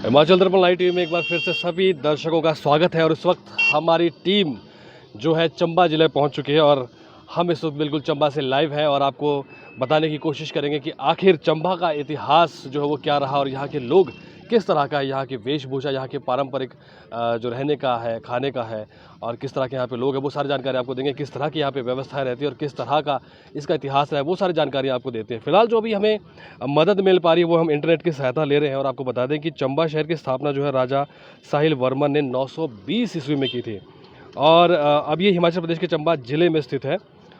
हिमाचल दर्पण live TV में एक बार फिर से सभी दर्शकों का स्वागत है। और इस वक्त हमारी टीम जो है चंबा ज़िले पहुंच चुकी है और हम इस वक्त बिल्कुल चंबा से लाइव हैं और आपको बताने की कोशिश करेंगे कि आखिर चंबा का इतिहास जो है वो क्या रहा और यहाँ के लोग किस तरह का है, यहाँ की वेशभूषा, यहाँ के पारंपरिक जो रहने का है, खाने का है और किस तरह के यहाँ पे लोग हैं, वो सारी जानकारी आपको देंगे। किस तरह की यहाँ पे व्यवस्थाएं रहती है और किस तरह का इसका इतिहास है, वो सारी जानकारी आपको देते हैं। फिलहाल जो अभी हमें मदद मिल पा रही है वो हम इंटरनेट की सहायता ले रहे हैं। और आपको बता दें कि चंबा शहर की स्थापना जो है राजा साहिल वर्मन ने 920 ईस्वी में की थी और अब ये हिमाचल प्रदेश के चंबा ज़िले में स्थित है।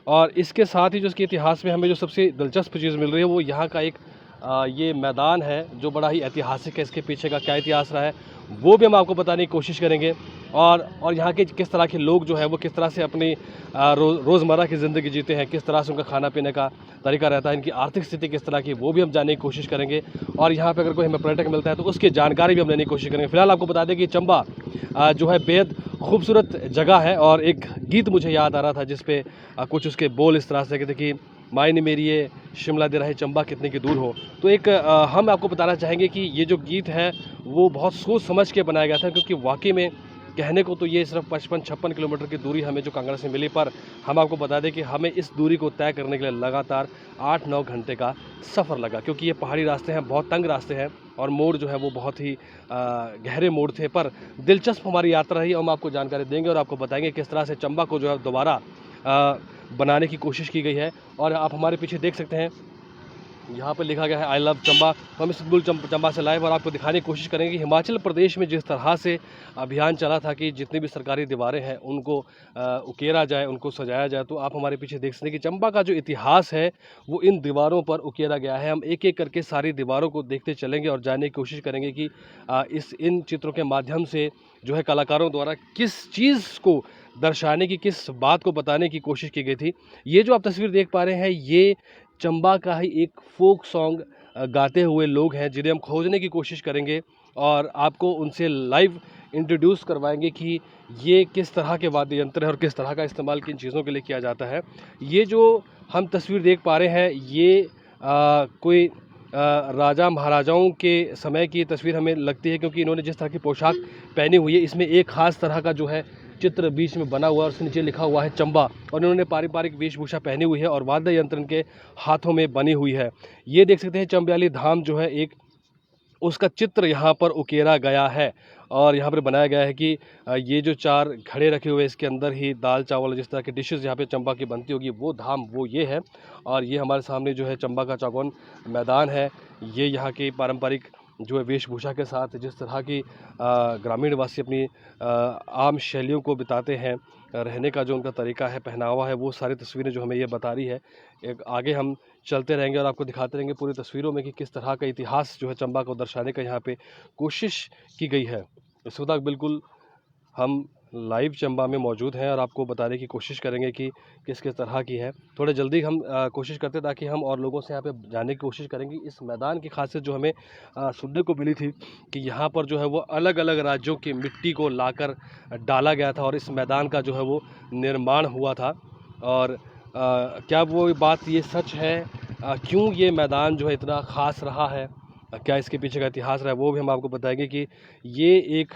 और इसके साथ ही जो इसके इतिहास में हमें जो सबसे दिलचस्प चीज़ मिल रही है वो यहाँ का एक ये मैदान है जो बड़ा ही ऐतिहासिक है। इसके पीछे का क्या इतिहास रहा है वो भी हम आपको बताने की कोशिश करेंगे। और यहाँ के किस तरह के लोग जो है वो किस तरह से अपनी रोज़मर्रा की ज़िंदगी जीते हैं, किस तरह से उनका खाना पीने का तरीका रहता है, इनकी आर्थिक स्थिति किस तरह की, वो भी हम जानने की कोशिश करेंगे। और यहाँ पे अगर कोई हमें पर्यटक मिलता है तो उसकी जानकारी भी हम लेने की कोशिश करेंगे। फिलहाल आपको बता दें कि चंबा जो है बेहद खूबसूरत जगह है। और एक गीत मुझे याद आ रहा था जिसपे कुछ उसके बोल इस तरह से कहते कि मायने मेरी ये शिमला दे रहे चंबा कितने की दूर हो। तो एक हम आपको बताना चाहेंगे कि ये जो गीत है वो बहुत सोच समझ के बनाया गया था, क्योंकि वाकई में कहने को तो ये सिर्फ 55-56 किलोमीटर की दूरी हमें जो कांगड़ा से मिली, पर हम आपको बता दें कि हमें इस दूरी को तय करने के लिए लगातार 8-9 घंटे का सफ़र लगा, क्योंकि ये पहाड़ी रास्ते हैं, बहुत तंग रास्ते हैं और मोड़ जो है वो बहुत ही गहरे मोड़ थे। पर दिलचस्प हमारी यात्रा रही। हम आपको जानकारी देंगे और आपको बताएंगे किस तरह से चंबा को जो है दोबारा बनाने की कोशिश की गई है। और आप हमारे पीछे देख सकते हैं यहाँ पर लिखा गया है आई लव चंबा। तो हम इस बिल्कुल चंबा से लाइव और आपको दिखाने की कोशिश करेंगे कि हिमाचल प्रदेश में जिस तरह से अभियान चला था कि जितनी भी सरकारी दीवारें हैं उनको उकेरा जाए, उनको सजाया जाए। तो आप हमारे पीछे देख सकते हैं कि चंबा का जो इतिहास है वो इन दीवारों पर उकेरा गया है। हम एक एक करके सारी दीवारों को देखते चलेंगे और जानने की कोशिश करेंगे कि इन चित्रों के माध्यम से जो है कलाकारों द्वारा किस चीज़ को दर्शाने की, किस बात को बताने की कोशिश की गई थी। ये जो आप तस्वीर देख पा रहे हैं ये चंबा का ही एक फोक सॉन्ग गाते हुए लोग हैं जिन्हें हम खोजने की कोशिश करेंगे और आपको उनसे लाइव इंट्रोड्यूस करवाएंगे कि ये किस तरह के वाद्य यंत्र है और किस तरह का इस्तेमाल किन चीज़ों के लिए किया जाता है। ये जो हम तस्वीर देख पा रहे हैं ये कोई राजा महाराजाओं के समय की तस्वीर हमें लगती है, क्योंकि इन्होंने जिस तरह की पोशाक पहनी हुई है इसमें एक ख़ास तरह का जो है चित्र बीच में बना हुआ है और उसके नीचे लिखा हुआ है चंबा। और इन्होंने पारंपरिक वेशभूषा पहनी हुई है और वाद्य यंत्र इनके हाथों में बनी हुई है। ये देख सकते हैं चंबियाली धाम जो है एक उसका चित्र यहाँ पर उकेरा गया है और यहाँ पर बनाया गया है कि ये जो 4 घड़े रखे हुए हैं इसके अंदर ही दाल चावल जिस तरह की डिशेज़ यहाँ पे चंबा की बनती होगी वो धाम वो ये है। और ये हमारे सामने जो है चंबा का चौकोन मैदान है। ये यहाँ की पारंपरिक जो है वेशभूषा के साथ जिस तरह की ग्रामीण वासी अपनी आम शैलियों को बिताते हैं, रहने का जो उनका तरीका है, पहनावा है, वो सारी तस्वीरें जो हमें ये बता रही है। एक आगे हम चलते रहेंगे और आपको दिखाते रहेंगे पूरी तस्वीरों में कि किस तरह का इतिहास जो है चंबा को दर्शाने का यहाँ पे कोशिश की गई है। इस वक्त बिल्कुल हम लाइव चंबा में मौजूद हैं और आपको बताने की कोशिश करेंगे कि किस किस तरह की है। थोड़े जल्दी हम कोशिश करते ताकि हम और लोगों से यहाँ पे जानने की कोशिश करेंगे। इस मैदान की खासियत जो हमें सुनने को मिली थी कि यहाँ पर जो है वो अलग अलग राज्यों की मिट्टी को लाकर डाला गया था और इस मैदान का जो है वो निर्माण हुआ था। और क्या वो बात ये सच है, क्यों ये मैदान जो है इतना ख़ास रहा है, क्या इसके पीछे का इतिहास रहा है, वो भी हम आपको बताएंगे। कि ये एक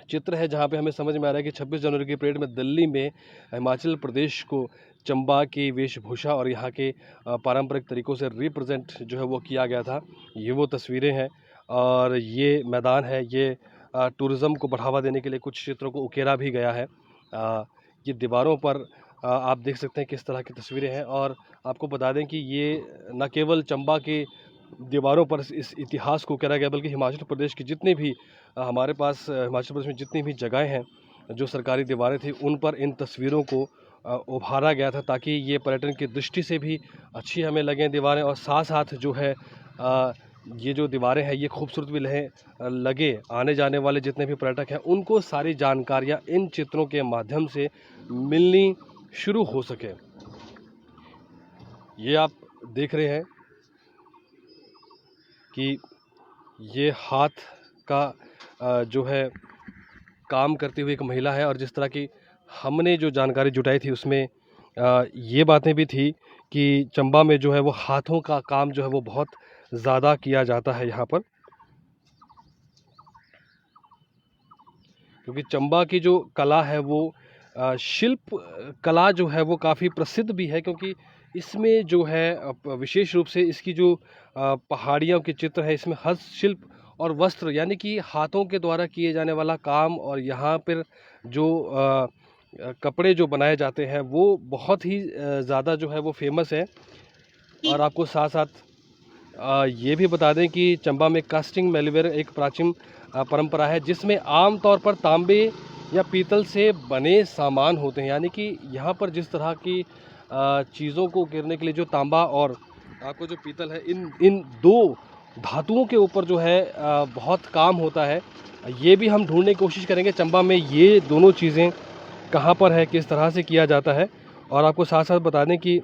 चित्र है जहाँ पे हमें समझ में आ रहा है कि 26 जनवरी की परेड में दिल्ली में हिमाचल प्रदेश को चंबा की वेशभूषा और यहाँ के पारंपरिक तरीक़ों से रिप्रेजेंट जो है वो किया गया था। ये वो तस्वीरें हैं और ये मैदान है। ये टूरिज़्म को बढ़ावा देने के लिए कुछ चित्रों को उकेरा भी गया है। ये दीवारों पर आप देख सकते हैं किस तरह की तस्वीरें हैं। और आपको बता दें कि ये न केवल चंबा की दीवारों पर इस इतिहास को उकेरा गया बल्कि हिमाचल प्रदेश की जितनी भी हमारे पास हिमाचल प्रदेश में जितनी भी जगहें हैं जो सरकारी दीवारें थी उन पर इन तस्वीरों को उभारा गया था ताकि ये पर्यटन की दृष्टि से भी अच्छी हमें लगें दीवारें और साथ साथ जो है ये जो दीवारें हैं ये खूबसूरत भी लगे आने जाने वाले जितने भी पर्यटक हैं उनको सारी जानकारियाँ इन चित्रों के माध्यम से मिलनी शुरू हो सके। ये आप देख रहे हैं कि ये हाथ का जो है काम करती हुई एक महिला है और जिस तरह की हमने जो जानकारी जुटाई थी उसमें ये बातें भी थी कि चंबा में जो है वो हाथों का काम जो है वो बहुत ज़्यादा किया जाता है यहाँ पर। क्योंकि चंबा की जो कला है वो शिल्प कला जो है वो काफ़ी प्रसिद्ध भी है, क्योंकि इसमें जो है विशेष रूप से इसकी जो पहाड़ियों के चित्र है, इसमें हस्तशिल्प और वस्त्र यानी कि हाथों के द्वारा किए जाने वाला काम, और यहाँ पर जो कपड़े जो बनाए जाते हैं वो बहुत ही ज़्यादा जो है वो फेमस है। और आपको साथ साथ ये भी बता दें कि चंबा में कास्टिंग मेलवेयर एक प्राचीन परंपरा है, जिसमें आम तौर पर तांबे या पीतल से बने सामान होते हैं। यानी कि यहाँ पर जिस तरह की चीज़ों को गिरने के लिए जो तांबा और आपको जो पीतल है, इन इन दो धातुओं के ऊपर जो है बहुत काम होता है। ये भी हम ढूंढने की कोशिश करेंगे चंबा में ये दोनों चीज़ें कहाँ पर है, किस तरह से किया जाता है। और आपको साथ साथ बता दें कि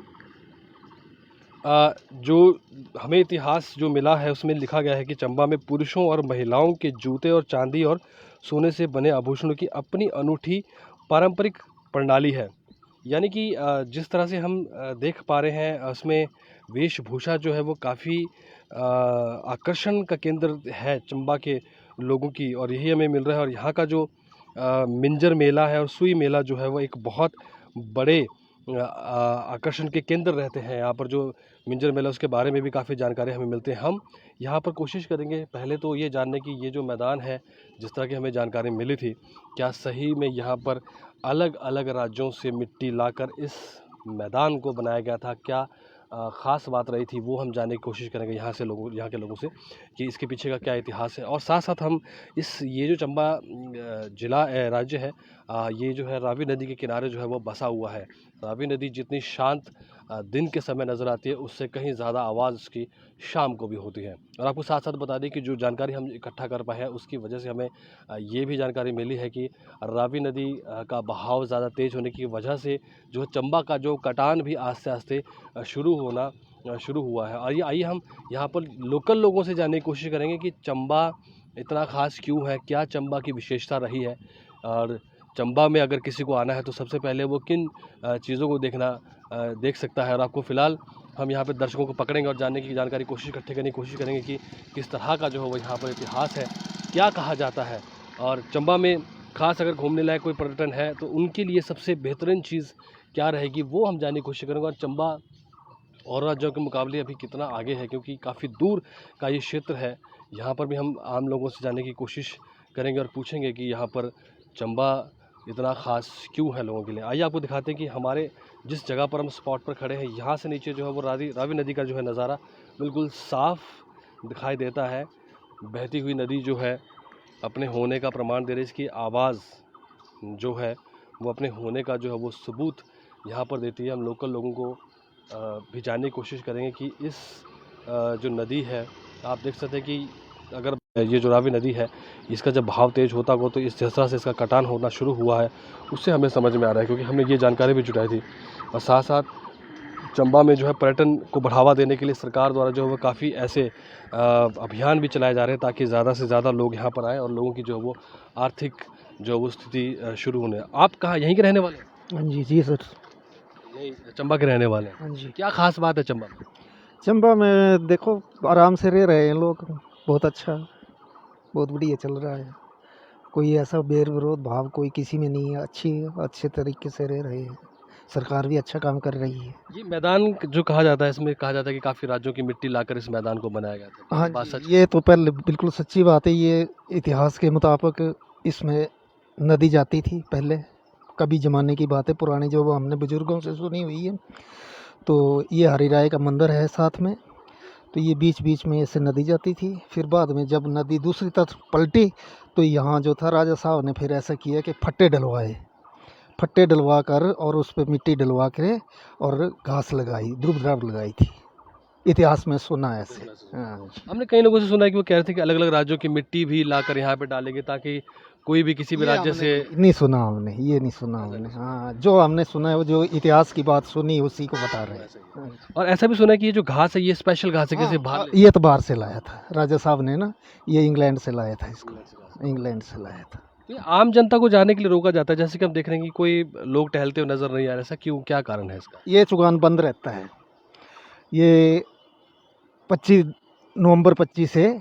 जो हमें इतिहास जो मिला है उसमें लिखा गया है कि चंबा में पुरुषों और महिलाओं के जूते और चांदी और सोने से बने आभूषणों की अपनी अनूठी पारंपरिक प्रणाली है। यानी कि जिस तरह से हम देख पा रहे हैं उसमें वेशभूषा जो है वो काफ़ी आकर्षण का केंद्र है चंबा के लोगों की, और यही हमें मिल रहा है। और यहाँ का जो मिंजर मेला है और सुई मेला जो है वो एक बहुत बड़े आकर्षण के केंद्र रहते हैं। यहाँ पर जो मिंजर मेला उसके बारे में भी काफ़ी जानकारी हमें मिलती है। हम यहाँ पर कोशिश करेंगे पहले तो ये जानने की, ये जो मैदान है जिस तरह की हमें जानकारी मिली थी, क्या सही में यहाँ पर अलग अलग राज्यों से मिट्टी लाकर इस मैदान को बनाया गया था, क्या ख़ास बात रही थी, वो हम जानने की कोशिश करेंगे यहाँ के लोगों से कि इसके पीछे का क्या इतिहास है। और साथ साथ हम ये जो चंबा जिला राज्य है, ये जो है रावी नदी के किनारे जो है वो बसा हुआ है। रावी नदी जितनी शांत दिन के समय नज़र आती है, उससे कहीं ज़्यादा आवाज़ उसकी शाम को भी होती है। और आपको साथ साथ बता दें कि जो जानकारी हम इकट्ठा कर पाए हैं उसकी वजह से हमें ये भी जानकारी मिली है कि रावी नदी का बहाव ज़्यादा तेज़ होने की वजह से जो चंबा का जो कटान भी आस्ते आस्ते शुरू हुआ है। और ये आइए हम यहाँ पर लोकल लोगों से जानने की कोशिश करेंगे कि चंबा इतना ख़ास क्यों है, क्या चंबा की विशेषता रही है, और चंबा में अगर किसी को आना है तो सबसे पहले वो किन चीज़ों को देख सकता है। और आपको फ़िलहाल हम यहाँ पे दर्शकों को पकड़ेंगे और जानने की जानकारी इकट्ठे करने की कोशिश करेंगे कि किस तरह का जो है वो यहाँ पर इतिहास है, क्या कहा जाता है, और चंबा में ख़ास अगर घूमने लायक कोई पर्यटन है तो उनके लिए सबसे बेहतरीन चीज़ क्या रहेगी, वो हम जानने की कोशिश करेंगे। और चंबा और राज्यों के मुकाबले अभी कितना आगे है, क्योंकि काफ़ी दूर का ये क्षेत्र है। यहाँ पर भी हम आम लोगों से जानने की कोशिश करेंगे और पूछेंगे कि यहाँ पर चंबा इतना ख़ास क्यों है लोगों के लिए। आइए आपको दिखाते हैं कि हमारे जिस जगह पर हम स्पॉट पर खड़े हैं, यहाँ से नीचे जो है वो रावी नदी का जो है नज़ारा बिल्कुल साफ़ दिखाई देता है। बहती हुई नदी जो है अपने होने का प्रमाण दे रही है, इसकी आवाज़ जो है वो अपने होने का जो है वो सबूत यहाँ पर देती है। हम लोकल लोगों को भी जानने की कोशिश करेंगे कि इस जो नदी है, आप देख सकते हैं कि अगर ये जो रावी नदी है इसका जब बहाव तेज़ होता हो तो इस जिस तरह से इसका कटान होना शुरू हुआ है उससे हमें समझ में आ रहा है, क्योंकि हमने ये जानकारी भी जुटाई थी। और साथ साथ चंबा में जो है पर्यटन को बढ़ावा देने के लिए सरकार द्वारा जो है वो काफ़ी ऐसे अभियान भी चलाए जा रहे हैं ताकि ज़्यादा से ज़्यादा लोग यहाँ पर आएँ और लोगों की जो है वो आर्थिक जो है वो स्थिति शुरू होने। आप कहाँ यहीं के रहने वाले हैं? हाँ जी जी सर। यहीं चंबा के रहने वाले हैं। हाँ जी। क्या खास बात है चंबा में? चंबा में देखो आराम से रह रहे हैं लोग, बहुत अच्छा, बहुत बढ़िया चल रहा है। कोई ऐसा विरोध भाव कोई किसी में नहीं है, अच्छे तरीके से रह रहे हैं। सरकार भी अच्छा काम कर रही है। ये मैदान जो कहा जाता है, इसमें कहा जाता है कि काफ़ी राज्यों की मिट्टी लाकर इस मैदान को बनाया गया था। हाँ बात जी, सच? ये तो पहले बिल्कुल सच्ची बात है। ये इतिहास के मुताबिक इसमें नदी जाती थी पहले, कभी ज़माने की बात है पुरानी जो हमने बुजुर्गों से सुनी हुई है। तो ये हरि राय का मंदिर है साथ में, तो ये बीच बीच में ऐसे नदी जाती थी। फिर बाद में जब नदी दूसरी तरफ पलटी तो यहाँ जो था राजा साहब ने फिर ऐसा किया कि फट्टे डलवा कर और उस पर मिट्टी डलवा के और घास लगाई, द्रुप लगाई थी। इतिहास में सुना है ऐसे। हाँ। हमने कई लोगों से सुना है कि वो कह रहे थे कि अलग अलग राज्यों की मिट्टी भी लाकर यहाँ पे डालेंगे ताकि कोई भी किसी भी राज्य से नहीं सुना हमने, ये नहीं सुना हमने। हाँ, जो हमने सुना है वो जो इतिहास की बात सुनी उसी को बता रहे हैं। और ऐसा भी सुना है कि ये जो घास है ये स्पेशल घास है, जैसे बाहर ये तो बाहर से लाया था राजा साहब ने ना, ये इंग्लैंड से लाया था इसको, इंग्लैंड से लाया था। तो ये आम जनता को जाने के लिए रोका जाता है, जैसे कि हम देख रहे हैं कि कोई लोग टहलते हुए नजर नहीं आ रहे, ऐसा क्यों, क्या कारण है इसका? ये चुगान बंद रहता है। ये 25 नवंबर 25 से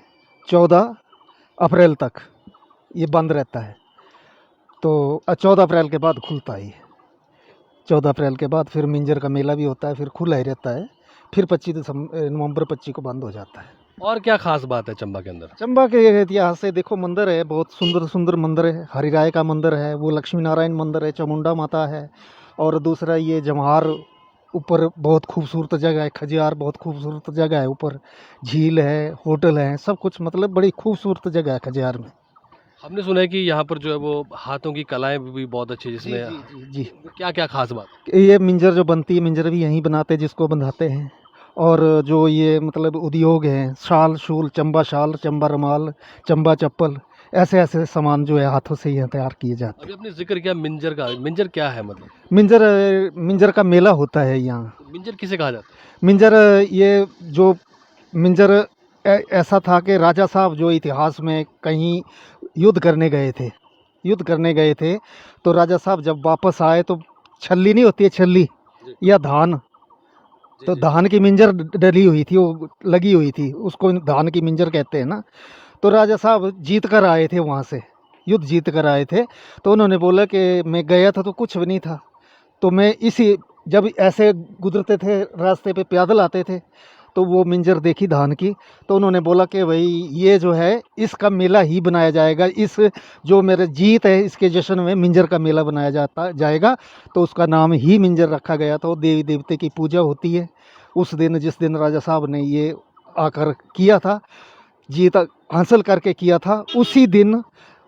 14 अप्रैल तक ये बंद रहता है। तो 14 अप्रैल के बाद खुलता ही है। 14 अप्रैल के बाद फिर मिंजर का मेला भी होता है, फिर खुला ही रहता है। फिर 25 नवंबर 25 को बंद हो जाता है। और क्या खास बात है चंबा के अंदर? चंबा के इतिहास से देखो, मंदिर है, बहुत सुंदर सुंदर मंदिर है। हरिराय का मंदिर है, वो लक्ष्मी नारायण मंदिर है, चामुंडा माता है। और दूसरा ये जमहार ऊपर बहुत खूबसूरत जगह है, खजियार बहुत खूबसूरत जगह है, ऊपर झील है, होटल है, सब कुछ मतलब बड़ी खूबसूरत जगह है खजियार में। हमने सुना है कि यहाँ पर जो है वो हाथों की कलाएं भी बहुत अच्छी, जिसमें जी। क्या क्या खास बात? ये मिंजर जो बनती है, मिंजर भी यहीं बनाते हैं जिसको बंधाते हैं। और जो ये मतलब उद्योग हैं, शाल शूल, चंबा शाल, चंबा रुमाल, चंबा चप्पल, ऐसे ऐसे सामान जो है हाथों से यहाँ तैयार किए जाते अभी आपने जिक्र किया मिंजर का, मिंजर क्या है मतलब? हैं। मिंजर का मेला होता है यहाँ। मिंजर किसे कहा जाता मिंजर ये जो मिंजर ऐसा था कि राजा साहब जो इतिहास में कहीं युद्ध करने गए थे, तो राजा साहब जब वापस आए तो छल्ली नहीं होती है, छल्ली जी। या धान, जी, तो जी। धान की मिंजर डली हुई थी, वो लगी हुई थी, उसको धान की मिंजर कहते हैं ना। तो राजा साहब जीत कर आए थे वहाँ से, युद्ध जीत कर आए थे। तो उन्होंने बोला कि मैं गया था तो कुछ भी नहीं था, तो मैं इसी जब ऐसे गुजरते थे रास्ते पे, पैदल आते थे, तो वो मिंजर देखी धान की, तो उन्होंने बोला कि भाई ये जो है इसका मेला ही बनाया जाएगा, इस जो मेरे जीत है इसके जश्न में मिंजर का मेला बनाया जाएगा। तो उसका नाम ही मिंजर रखा गया था। वो देवी देवते की पूजा होती है उस दिन, जिस दिन राजा साहब ने ये आकर किया था, जीत हासिल करके किया था, उसी दिन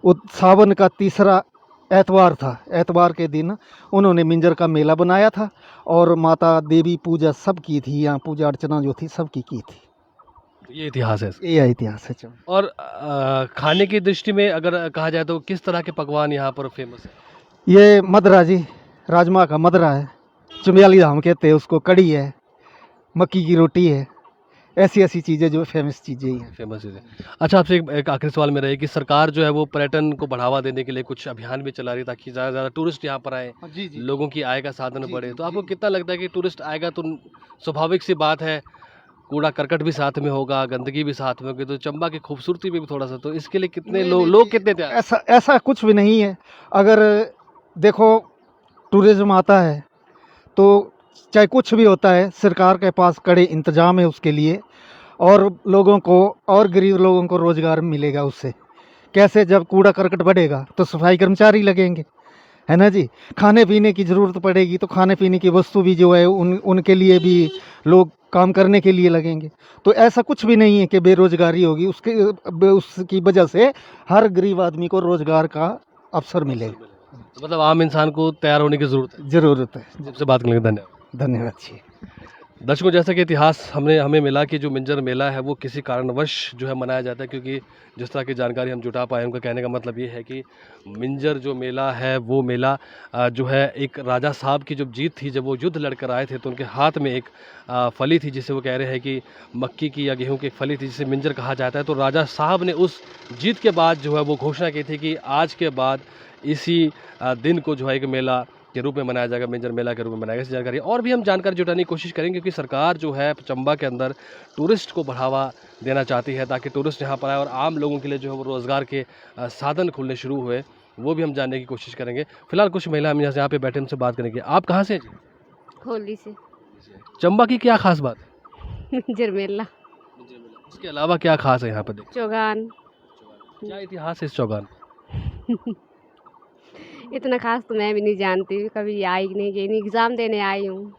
वो सावन का तीसरा एतवार था, एतवार के दिन उन्होंने मिंजर का मेला बनाया था। और माता देवी पूजा सब की थी, यहाँ पूजा अर्चना जो थी सब की थी। है? ये इतिहास है। ये इतिहास है चंबा। और खाने की दृष्टि में अगर कहा जाए तो किस तरह के पकवान यहाँ पर फेमस है? ये मदरा जी, राजमा का मदरा है, चुमियाली धाम कहते हैं उसको, कड़ी है, मक्की की रोटी है, ऐसी ऐसी चीज़ें जो फेमस चीज़ें ही हैं। फेमस चीज़ है। अच्छा, आपसे एक आखिरी सवाल मेरा है कि सरकार जो है वो पर्यटन को बढ़ावा देने के लिए कुछ अभियान भी चला रही है ताकि ज़्यादा से ज़्यादा टूरिस्ट यहाँ पर आए, जी जी। लोगों की आय का साधन जी, बढ़े। जी, तो आपको जी। कितना लगता है कि टूरिस्ट आएगा तो स्वाभाविक सी बात है, कूड़ा करकट भी साथ में होगा, गंदगी भी साथ में होगी, तो चंबा की खूबसूरती पे भी थोड़ा सा, तो इसके लिए कितने लोग कितने तैयार? ऐसा ऐसा कुछ भी नहीं है। अगर देखो, टूरिज्म आता है तो चाहे कुछ भी होता है, सरकार के पास कड़े इंतजाम है उसके लिए। और लोगों को, और गरीब लोगों को रोज़गार मिलेगा उससे। कैसे? जब कूड़ा करकट बढ़ेगा तो सफाई कर्मचारी लगेंगे, है ना जी। खाने पीने की ज़रूरत पड़ेगी तो खाने पीने की वस्तु भी जो है उनके लिए भी लोग काम करने के लिए लगेंगे। तो ऐसा कुछ भी नहीं है कि बेरोज़गारी होगी, उसकी वजह से हर गरीब आदमी को रोज़गार का अवसर मिलेगा। तो मतलब आम इंसान को तैयार होने की ज़रूरत है। ज़रूरत है। आपसे बात करने के लिए धन्यवाद। धन्यवाद जी। दर्शकों, जैसा कि इतिहास हमें मिला कि जो मिंजर मेला है वो किसी कारणवश जो है मनाया जाता है, क्योंकि जिस तरह की जानकारी हम जुटा पाए, उनका कहने का मतलब ये है कि मिंजर जो मेला है वो मेला जो है एक राजा साहब की जब जीत थी, जब वो युद्ध लड़कर आए थे, तो उनके हाथ में एक फली थी जिसे वो कह रहे हैं कि मक्की की या गेहूं की एक फली थी जिसे मिंजर कहा जाता है। तो राजा साहब ने उस जीत के बाद जो है वो घोषणा की थी कि आज के बाद इसी दिन को जो है एक मेला के रूप में मनाया जाएगा, मिंजर मेला के रूप में मनाएगा। इस जानकारी और भी हम जानकारी जुटाने की कोशिश करेंगे, क्योंकि सरकार जो है चंबा के अंदर टूरिस्ट को बढ़ावा देना चाहती है ताकि टूरिस्ट यहाँ पर आए और आम लोगों के लिए जो है वो रोज़गार के साधन खुलने शुरू हुए, वो भी हम जानने की कोशिश करेंगे। फिलहाल कुछ महिला हम यहाँ पे बैठे उनसे बात करेंगे। आप कहाँ से हैं जी? होली से। चंबा की क्या खास बात है? जरमेला। इसके अलावा क्या खास है यहाँ पर? देखिए, चौगान। क्या इतिहास है इस चौगान? इतना खास तो मैं भी नहीं जानती, कभी आई नहीं, गई नहीं, एग्ज़ाम देने आई हूँ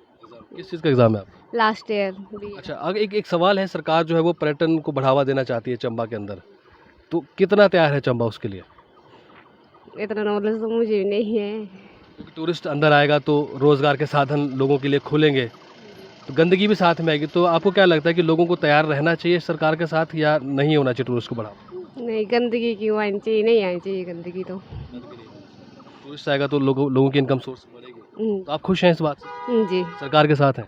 किस चीज़ का एग्जाम है आप? लास्ट ईयर भी। अच्छा, अगर एक सवाल है, सरकार जो है वो पर्यटन को बढ़ावा देना चाहती है चंबा के अंदर, तो कितना तैयार है चंबा उसके लिए? इतना नॉलेज तो मुझे भी नहीं है। क्योंकि टूरिस्ट अंदर आएगा तो रोज़गार के साधन लोगों के लिए खुलेंगे, तो गंदगी भी साथ में आएगी। तो आपको क्या लगता है कि लोगों को तैयार रहना चाहिए सरकार के साथ या नहीं होना चाहिए टूरिस्ट को बढ़ावा? नहीं, गंदगी क्यों आनी चाहिए, नहीं आनी चाहिए गंदगी तो। टूरिस्ट आएगा तो लोगों की इनकम सोर्स बढ़ेगी। तो आप खुश हैं इस बात से? जी। सरकार के साथ हैं?